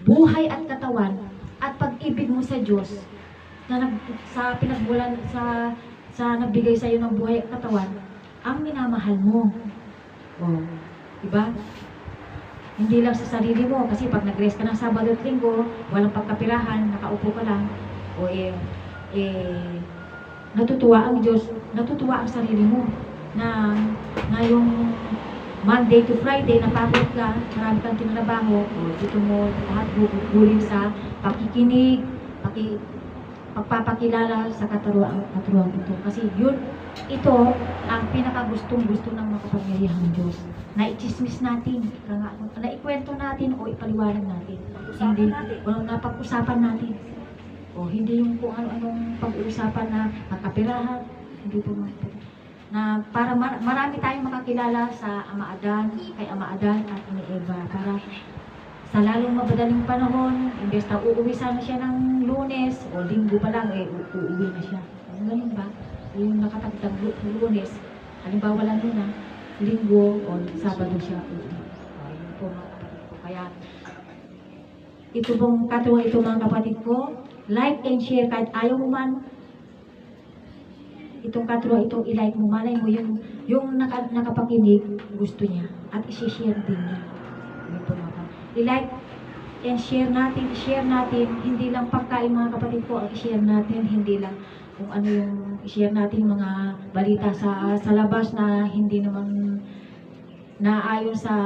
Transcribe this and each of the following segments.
buhay at katawan at pag-ibig mo sa Diyos na sa pinagbulan sa nagbigay sa iyo ng buhay at katawan ang minamahal mo. Oh, diba? Hindi lang sa sarili mo kasi pag nag-rest ka ng Sabado at Linggo, walang pagkapirahan, nakaupo ka lang, o natutuwa ang Diyos, natutuwa ang sarili mo na yung Monday to Friday, napagod ka, marami kang tinrabaho, o dito mo lahat gugulin sa pakikinig, pagpapakilala sa katuruan ito. Kasi ito ang pinakagustong-gusto ng makapangyarihang Diyos. Na i-chismis natin, na ikwento natin o ipaliwanag natin. Hindi, o napag-usapan natin. O hindi yung kung ano-anong pag-uusapan na magkapirahan, hindi po na para marami tayong makakilala sa Ama Adan, kay Ama Adan at ni Eva. Para sa lalong mabadaling panahon, imbes na uuwi sana siya ng Lunes o Linggo pa lang, uuwi na siya. Ganun ba? Yung nakatagtag Lunes, halimbawa lang yun Linggo o Sabado siya uuwi. Yun po mga kapatid ko. Kaya, ito pong katuwang ito mga kapatid ko, like and share kahit ayaw mo man, itong katuwang itong i-like mo, malay mo yung nakapakinig, gusto niya at i-share din niya. Yun po mga i-like and share natin, hindi lang pagkain mga kapatid ko, ang i-share natin, hindi lang kung ano yung i-share natin mga balita sa labas na hindi naman naayon sa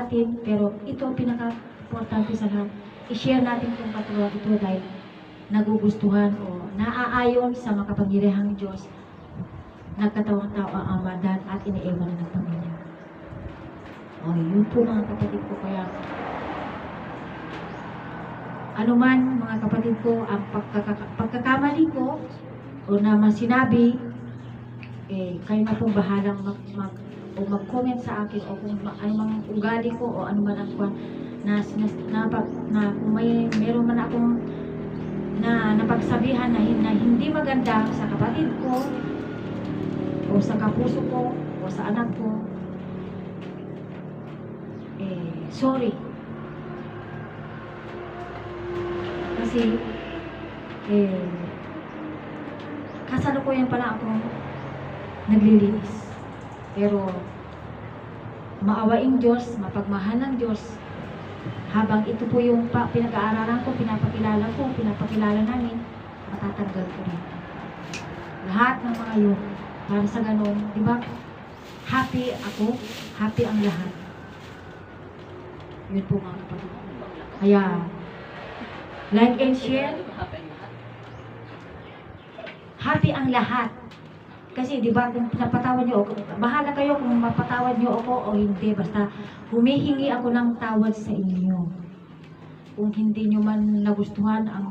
atin, pero ito pinaka-importante sa lahat, i-share natin itong katuwa ito dahil nagugustuhan o naaayon sa makapangyarihang Diyos, nagkatawang tao ang Ama Adan at iniiwan na ng pamilya. O, yun po mga kapatid ko. Kaya ano man mga kapatid ko, ang pagkakamali ko o na sinabi, kayo na pong bahalang mag-comment sa akin o kung ano mang ugali ko o ano man ang kung meron man akong napagsabihan na hindi maganda sa kapatid ko o sa kapuso ko o sa anak ko, sorry. Kasi, kasalukuyan pala ako naglilinis. Pero, maawaing Diyos, mapagmahal ng Diyos, habang ito po yung pinag-aaralan ko, pinapakilala namin, matatanggal ko rin. Lahat ng mga yun, para sa ganun, di ba? Happy ako, happy ang lahat. Yun po mga kapatid. Kaya, like and share. Happy ang lahat. Kasi di ba kung napatawad niyo ako, bahala kayo kung mapatawad niyo ako o hindi. Basta humihingi ako ng tawad sa inyo. Kung hindi niyo man nagustuhan ang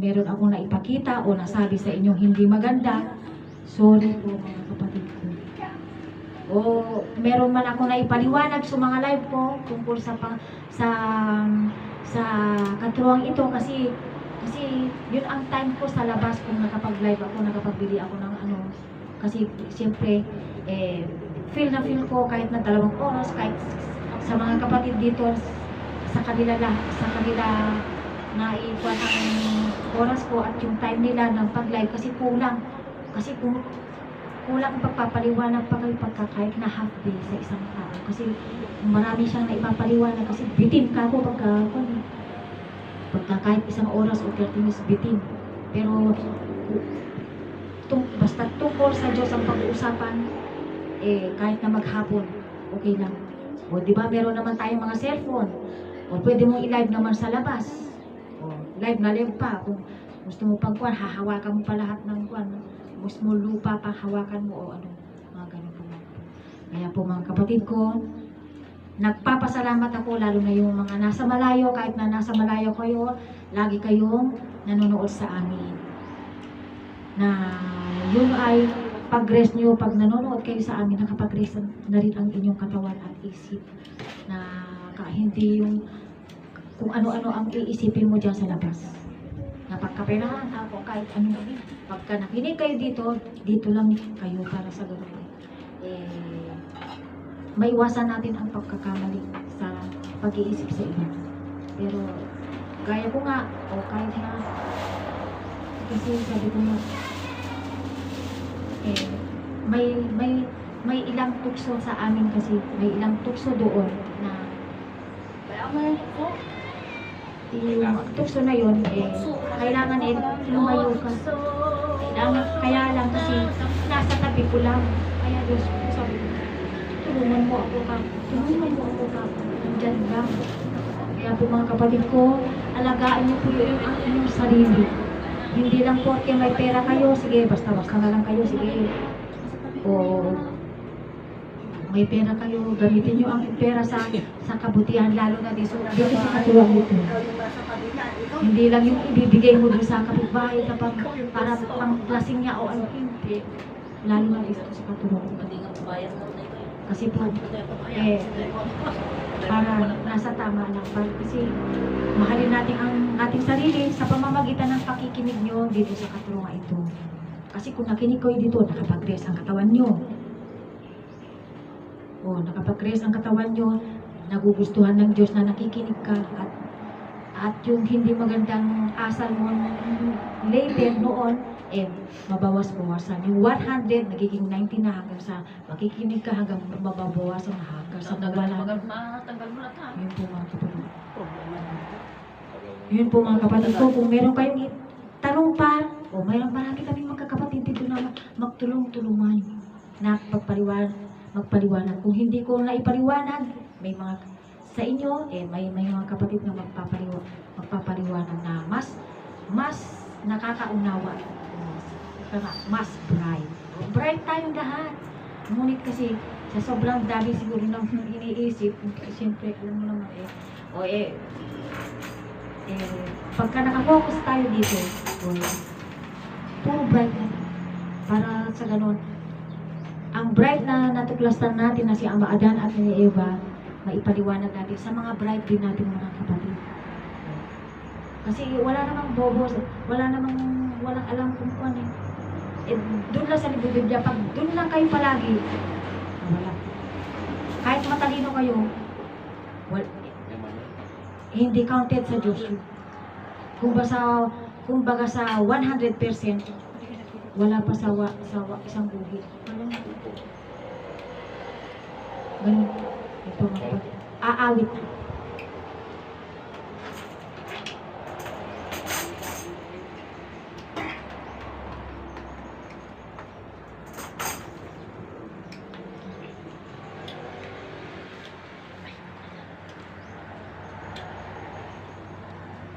meron akong naipakita o nasabi sa inyo hindi maganda, sorry po mga kapatid ko. O meron man ako naipaliwanag sa mga live ko tungkol sa katuwang ito kasi yun ang time ko sa labas kung nakapag-live ako, nakapagbili ako ng kasi siyempre feel ko kahit na 2 oras, kahit sa mga kapatid dito sa kanila na iwan ang oras ko at yung time nila ng pag-live kasi kulang ang pagpapaliwanag pa kayo kahit na half day sa isang tao. Kasi marami siyang naipapaliwanag kasi bitin ka ako pagka kahit 1 oras o 30 minutes bitin. Pero basta tungkol sa Diyos ang pag-uusapan, kahit na maghapon, okay lang. O di ba meron naman tayong mga cellphone. O pwede mong i-live naman sa labas. O live na live pa. Kung gusto mo pang kuwan, hahawakan mo pa lahat ng kuwan. Gusto mo lupa pa, hawakan mo o mga ganun po. Kaya po mga kapatid ko, nagpapasalamat ako lalo na yung mga nasa malayo, kahit na nasa malayo kayo, lagi kayong nanonood sa amin. Na yun ay pag-rest nyo, pag nanonood kayo sa amin, nakapag-rest na rin ang inyong katawan at isip. Na hindi yung kung ano-ano ang iisipin mo dyan sa labas. Napagkaperahan ako kahit ano. Pagka nakinig kayo dito lang kayo para sa gano'n. Maiwasan natin ang pagkakamali sa pag-iisip sa iba. Pero, gaya ko nga, o kahit na, kasi sabi ko nga, eh, may ilang tukso sa amin kasi, may ilang tukso doon na, yung tukso na yun, kailangan lumayo ka. Kaya lang kasi, nasa tabi ko lang. Kaya Diyos ko, sabi ko, tulungan mo ako ka. Diyan lang. Kaya po mga kapatid ko, alagaan niyo po yung inyong sarili. Hindi lang porke may pera kayo, sige, basta-basta na lang kayo, sige. O may pera kayo, gamitin niyo ang pera sa kabutihan, lalo na dito sa katuwang ito. Hindi lang yung ibibigay mo doon sa kapitbahay kapag para pang lasing niya o ano, hindi. Lalo na dito sa katuwang ito. Kasi po, para nasa tama lang. Kasi mahalin natin ang ating sarili sa pamamagitan ng pakikinig nyo dito sa katurungan ito. Kasi kung nakinig kayo dito, nakapag-rest ang katawan nyo. O, nakapag-rest ang katawan nyo, nagugustuhan ng Diyos na nakikinig ka at yung hindi magandang asal mo later noon, mabawas-bawasan. Yung 100, nagiging 90 na hanggang sa makikinig ka hanggang mababawasan hanggang sa mawala. Matanggal mo na ta. Yun po mga kapatid. Yun po mga kapatid ko, kung meron kayong tanong pa, o mayroon marami kami magkakapatid dito na magtulong-tulungan na magpaliwanag. Kung hindi ko naipaliwanag, may mga sa inyo, may mga kapatid na magpapaliwanag na mas nakakaunawa. Mas bright. Bright tayong lahat. Ngunit kasi, sa sobrang dami siguro ng iniisip, siyempre, alam mo naman pagka nakafocus tayo dito, puro bright na. Para sa ganun, ang bright na natuklasan natin na si Ama Adan at ni Eva, maipaliwanag natin sa mga bright din natin mga kapatid. Kasi wala namang bobos, walang alam kung ano. Doon lang sa libro Biblia, pag doon lang kayo palagi, wala. Kahit matalino kayo, hindi counted sa Diyos yun. Kumbaga sa 100%, wala pa sa isang buhit. Ganun. Ito mga kapatid. Aawit.